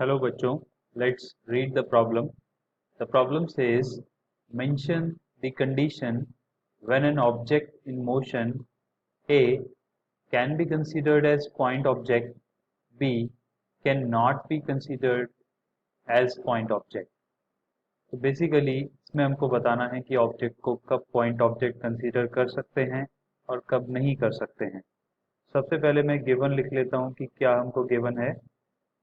Hello बच्चों, let's read the problem. The problem says mention the condition when an object in motion A can be considered as point object, B cannot be considered as point object. तो basically इसमें हमको बताना है कि object को कब point object consider कर सकते हैं और कब नहीं कर सकते हैं। सबसे पहले मैं गिवन लिख लेता हूँ कि क्या हमको गिवन है।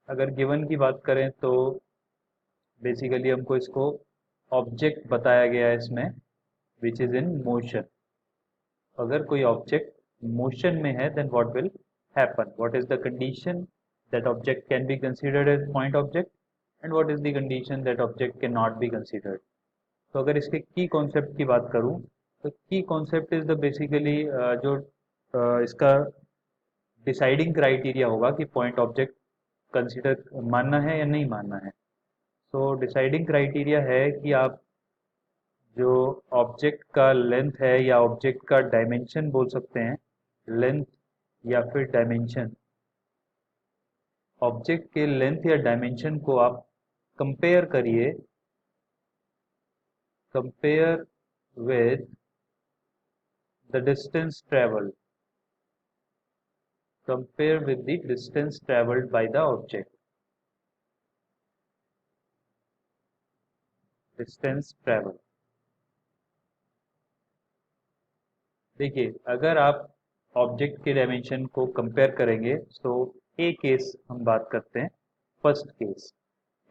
अगर गिवन की बात करें तो बेसिकली हमको इसको ऑब्जेक्ट बताया गया है इसमें विच इज इन मोशन। अगर कोई ऑब्जेक्ट मोशन में है then what will happen, what is the condition that object can be considered as point object and what is the condition that object can not be considered. तो अगर इसके की concept की बात करूं तो की कॉन्सेप्ट इज द बेसिकली जो इसका डिसाइडिंग क्राइटेरिया होगा कि पॉइंट ऑब्जेक्ट कंसीडर मानना है या नहीं मानना है। तो डिसाइडिंग क्राइटेरिया है कि आप जो ऑब्जेक्ट का लेंथ है या ऑब्जेक्ट का डायमेंशन बोल सकते हैं, लेंथ या फिर डायमेंशन, ऑब्जेक्ट के लेंथ या डायमेंशन को आप कंपेयर करिए, compare with the distance travelled, compare with the distance travelled by the object, distance travelled. देखिए अगर आप ऑब्जेक्ट के डायमेंशन को कंपेयर करेंगे तो ए केस हम बात करते हैं, first case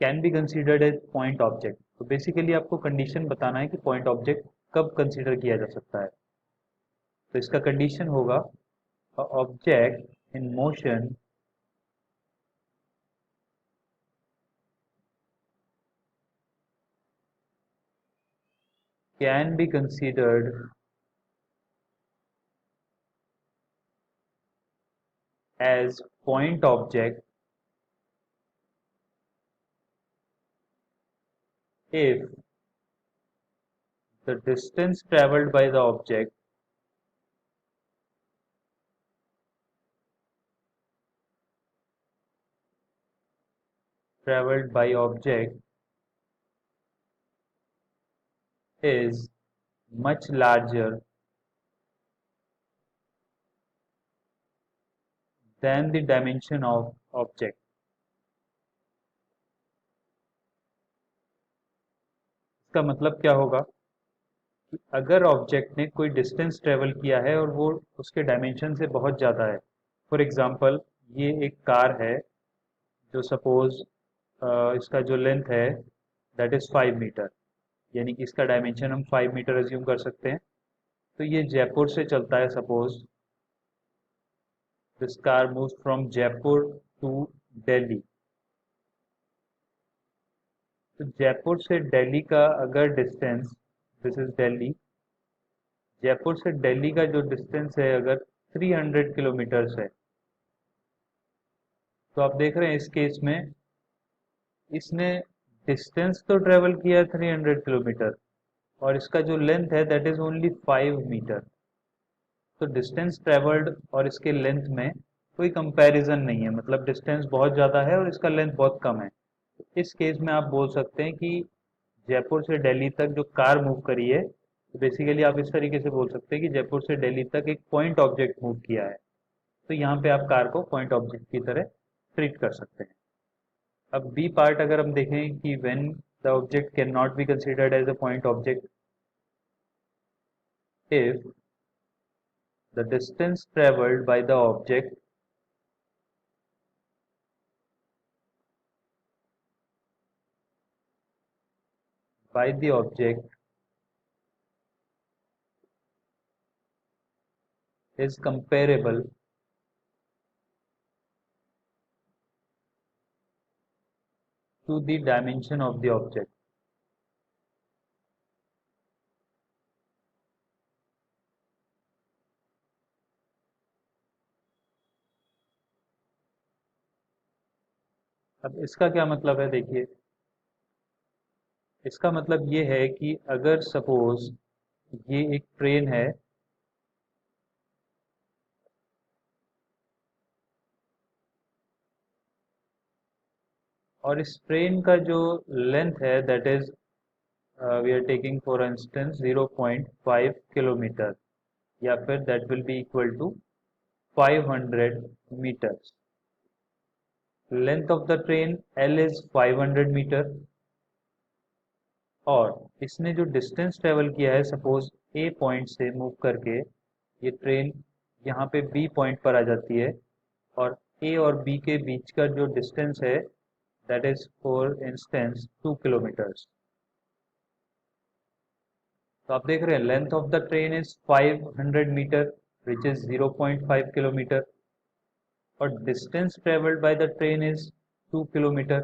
can be considered as point object. तो बेसिकली आपको कंडीशन बताना है कि पॉइंट ऑब्जेक्ट कब कंसीडर किया जा सकता है। तो इसका कंडीशन होगा object in motion can be considered as point object if the distance traveled by the object traveled by object is much larger than the dimension of object। इसका मतलब क्या होगा कि अगर ऑब्जेक्ट ने कोई डिस्टेंस ट्रेवल किया है और वो उसके डायमेंशन से बहुत ज़्यादा है, फॉर एग्जांपल ये एक कार है जो सपोज इसका जो लेंथ है दैट इज़ 5 मीटर, यानी कि इसका डायमेंशन हम 5 मीटर अज्यूम कर सकते हैं। तो ये जयपुर से चलता है, suppose this car moves from Jaipur to Delhi. तो जयपुर से दिल्ली का अगर distance, this is Delhi, Jaipur से दिल्ली का जो डिस्टेंस है अगर 300 किलोमीटर्स है, तो आप देख रहे हैं इस केस में इसने डिस्टेंस तो ट्रेवल किया है 300 किलोमीटर और इसका जो लेंथ है दैट इज ओनली 5 मीटर। तो डिस्टेंस ट्रेवल्ड और इसके लेंथ में कोई कंपैरिजन नहीं है, मतलब डिस्टेंस बहुत ज़्यादा है और इसका लेंथ बहुत कम है। इस केस में आप बोल सकते हैं कि जयपुर से दिल्ली तक जो कार मूव करी है, तो बेसिकली आप इस तरीके से बोल सकते हैं कि जयपुर से दिल्ली तक एक पॉइंट ऑब्जेक्ट मूव किया है। तो यहाँ पे आप कार को पॉइंट ऑब्जेक्ट की तरह ट्रीट कर सकते हैं। अब बी पार्ट अगर हम देखें कि when the object can not be considered as a point object if the distance travelled by the object by the object is comparable to the dimension of the object। अब इसका क्या मतलब है, देखिए इसका मतलब ये है कि अगर सपोज ये एक ट्रेन है और इस ट्रेन का जो लेंथ है that is we are taking for instance 0.5 kilometre, या फिर that will be equal to 500 meters. Length of the train L is 500 metre, और इसने जो डिस्टेंस ट्रेवल किया है, सपोज ए पॉइंट से मूव करके ये ट्रेन यहाँ पे बी पॉइंट पर आ जाती है, और ए और बी के बीच का जो डिस्टेंस है that is for instance 2 kilometres. तो आप देख रहे हैं length of the train is 500 metre which is 0.5 kilometre, और distance travelled by the train is 2 kilometre.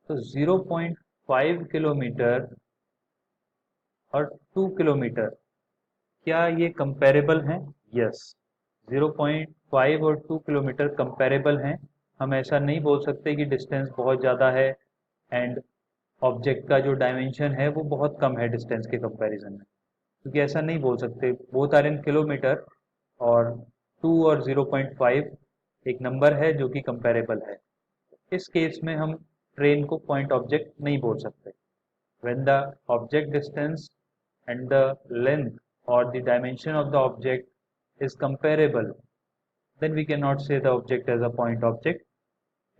तो 0.5 किलोमीटर और 2 किलोमीटर, क्या ये कंपेरेबल हैं? यस, 0.5 और 2 किलोमीटर कंपेरेबल हैं। हम ऐसा नहीं बोल सकते कि डिस्टेंस बहुत ज़्यादा है एंड ऑब्जेक्ट का जो डायमेंशन है वो बहुत कम है डिस्टेंस के कंपैरिजन में, क्योंकि ऐसा नहीं बोल सकते। बोथ आर इन किलोमीटर, और 2 और 0.5 एक नंबर है जो कि कंपेरेबल है। इस केस में हम ट्रेन को पॉइंट ऑब्जेक्ट नहीं बोल सकते। When the object distance and the length or the dimension of the object is comparable, then we cannot say the object as a point object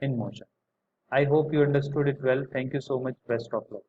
in motion. I hope you understood it well. Thank you so much. Best of luck.